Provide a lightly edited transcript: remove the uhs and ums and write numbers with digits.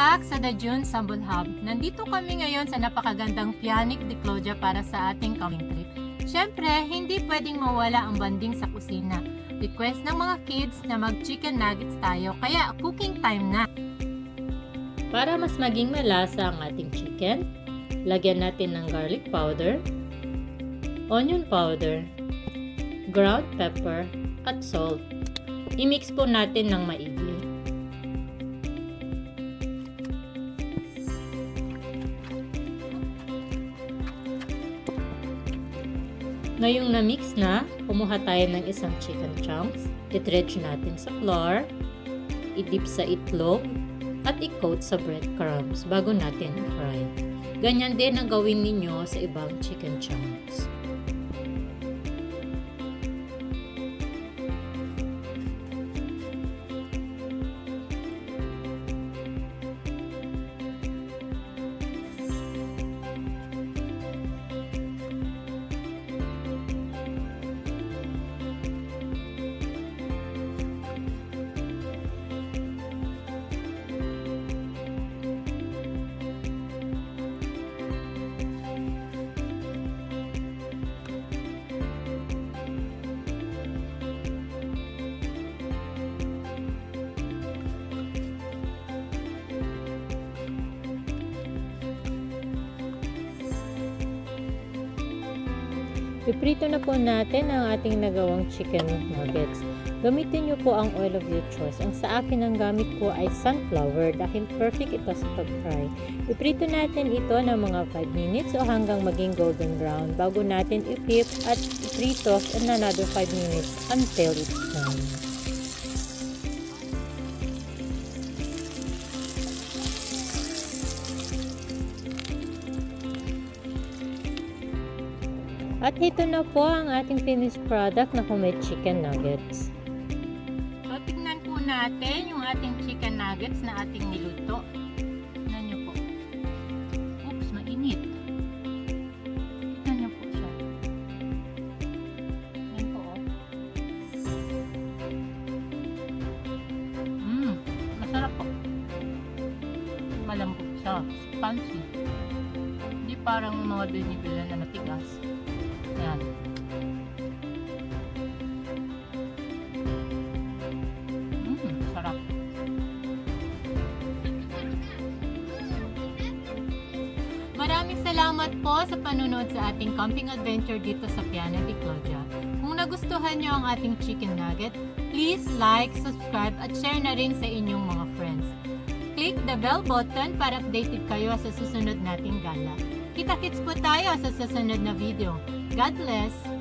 back sa The June Sambol Hub. Nandito kami ngayon sa napakagandang Pianic de Claudia para sa ating camping trip. Siyempre, hindi pwedeng mawala ang banding sa kusina. Request ng mga kids na mag-chicken nuggets tayo, kaya cooking time na. Para mas maging malasa ang ating chicken, lagyan natin ng garlic powder, onion powder, ground pepper, at salt. I-mix po natin ng maigi. Ngayong na-mix na, kumuha tayo ng isang chicken chunks, i-dredge natin sa flour, i-dip sa itlog, at i-coat sa breadcrumbs bago natin i-fry. Ganyan din ang gawin ninyo sa ibang chicken chunks. Piprito na po natin ang ating nagawang chicken nuggets. Gamitin nyo po ang oil of your choice. Ang sa akin ang gamit ko ay sunflower dahil perfect ito sa pag-fry. Piprito natin ito ng mga 5 minutes o hanggang maging golden brown bago natin i-flip at iprito in another 5 minutes until it's done. At ito na po ang ating finished product na homemade chicken nuggets. So, tignan po natin yung ating chicken nuggets na ating niluto. Tignan nyo po. Oops, mainit. Tignan nyo po siya. Yan po, oh. Masarap po. Malambot siya. Spongy. Hindi parang mga binibila na matigas. Yan. Sarap. Maraming salamat po sa panunod sa ating camping adventure dito sa Pianic de Claudia. Kung nagustuhan nyo ang ating chicken nugget, please like, subscribe at share na rin sa inyong mga friends. Click the bell button para updated kayo sa susunod nating gala. Kita-kits po tayo sa susunod na video. God bless!